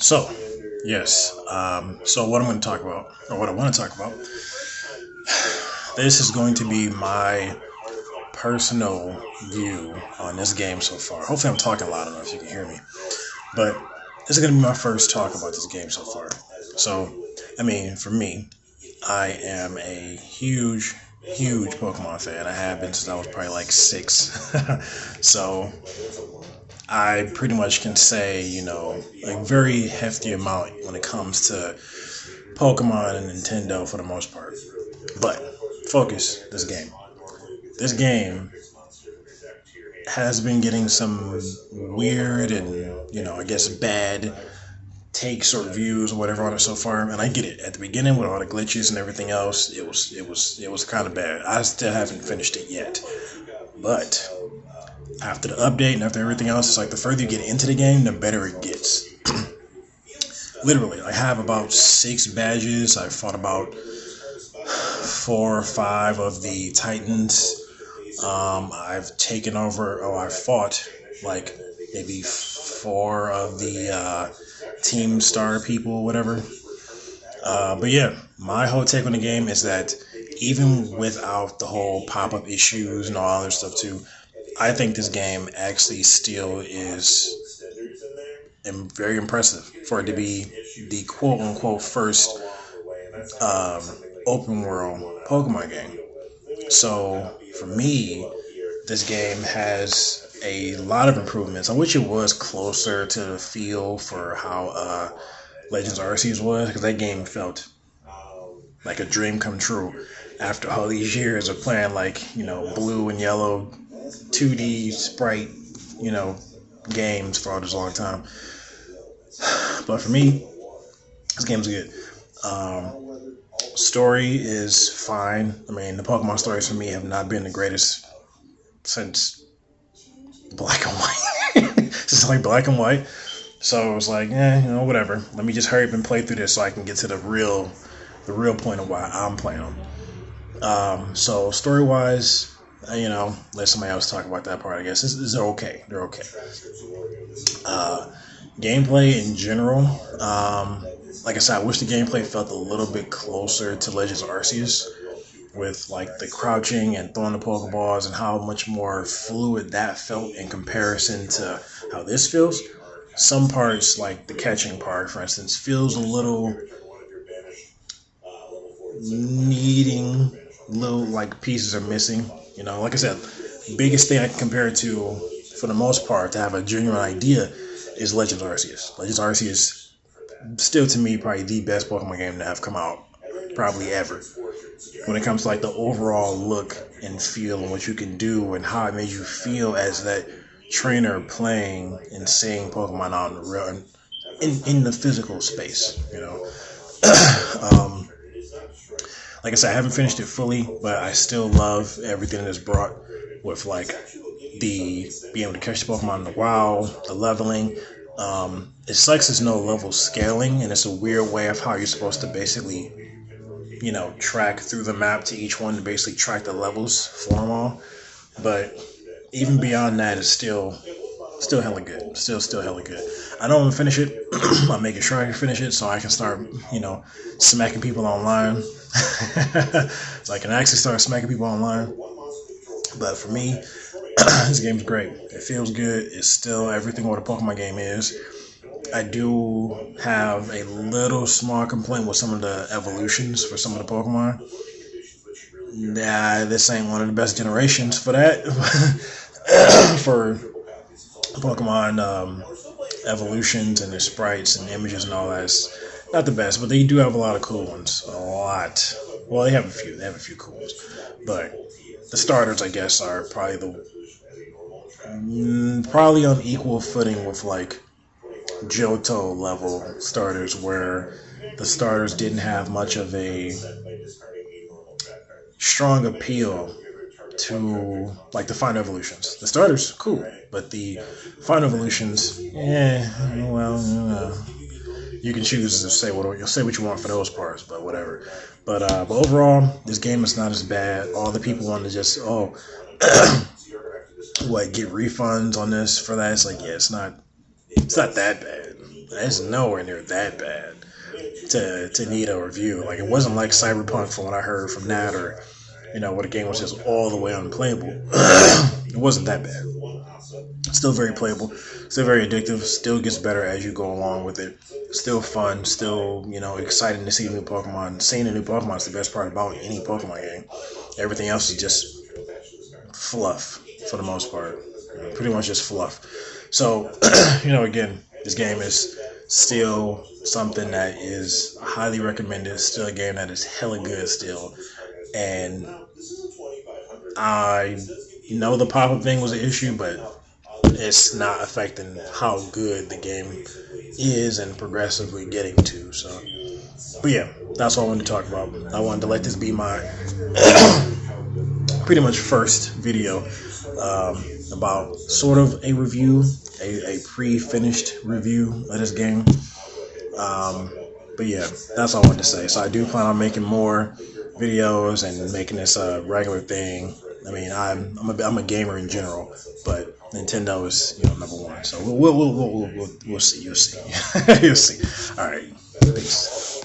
So, yes. So what I'm going to talk about, or what I want to talk about, this is going to be my personal view on this game so far. Hopefully, I'm talking loud enough so you can hear me. But this is going to be my first talk about this game so far. So, I mean, for me, I am a huge Pokemon fan. I have been since I was probably like 6. So I pretty much can say, a very hefty amount when it comes to Pokemon and Nintendo for the most part. But focus this game. This game has been getting some weird and, I guess bad takes or views or whatever on it so far, and I get it. At the beginning with all the glitches and everything else, it was kind of bad. I still haven't finished it yet, but after the update and after everything else, it's like the further you get into the game, the better it gets. Literally, I have about 6 badges. I fought about 4 or 5 of the Titans. I've taken over, I've fought like maybe 4 of the Team Star people, whatever. But yeah, my whole take on the game is that even without the whole pop-up issues and all other stuff too, I think this game actually still is very impressive for it to be the quote-unquote first um, open world Pokemon game. So for me, this game has a lot of improvements. I wish it was closer to the feel for how Legends Arceus was, because that game felt like a dream come true after all these years of playing like, blue and yellow 2D sprite, games for all this long time. But for me, this game's good. Story is fine. I mean, the Pokemon stories for me have not been the greatest since Black and White. Since like Black and White. So it was like, whatever. Let me just hurry up and play through this so I can get to the real point of why I'm playing them. So story wise, let somebody else talk about that part. I guess they're okay. They're okay. Gameplay in general, like I said, I wish the gameplay felt a little bit closer to Legends Arceus, with like the crouching and throwing the Pokeballs and how much more fluid that felt in comparison to how this feels. Some parts, like the catching part, for instance, feels a little needing little like pieces are missing. Like I said, biggest thing I can compare it to, for the most part, to have a genuine idea, is Legends Arceus. Legends Arceus, still to me, probably the best Pokemon game to have come out, probably ever. When it comes to like the overall look and feel and what you can do and how it made you feel as that trainer playing and seeing Pokemon out in the real, in the physical space. Like I said, I haven't finished it fully, but I still love everything that's brought with like the being able to catch the Pokemon in the wild, the leveling. It sucks there's no level scaling, and it's a weird way of how you're supposed to basically, track through the map to each one to basically track the levels for them all. But even beyond that, it's still hella good. Still hella good. I don't want to finish it. I'm making sure I can finish it so I can start, smacking people online. So I can actually start smacking people online. But for me, this game's great. It feels good. It's still everything what a Pokemon game is. I do have a little small complaint with some of the evolutions for some of the Pokemon. Nah, this ain't one of the best generations for that. For Pokemon evolutions and their sprites and images and all that, is not the best, but they do have a lot of cool ones. A lot. Well, they have a few. They have a few cool ones, but the starters, I guess, are probably probably on equal footing with like Johto level starters, where the starters didn't have much of a strong appeal to like the final evolutions. The starters, cool, but the final evolutions, you can choose to say what you'll say what you want for those parts, but whatever. But overall, this game is not as bad. All the people want to just get refunds on this for that. It's like, yeah, it's not It's not that bad. It's nowhere near that bad to need a review. Like, it wasn't like Cyberpunk from what I heard from Nat, or where the game was just all the way unplayable. It wasn't that bad. Still very playable, still very addictive, still gets better as you go along with it. Still fun, still, exciting to see new Pokemon. Seeing a new Pokemon is the best part about any Pokemon game. Everything else is just fluff for the most part. Pretty much just fluff. So, again, this game is still something that is highly recommended. Still a game that is hella good still. And I know the pop-up thing was an issue, but it's not affecting how good the game is and progressively getting to. So, but yeah, that's what I wanted to talk about. I wanted to let this be my pretty much first video about sort of a review, a pre-finished review of this game. But yeah, that's all I wanted to say. So I do plan on making more videos and making this a regular thing. I mean, I'm a gamer in general, but Nintendo is number one. So we'll see. You'll see. You'll see. All right. Peace.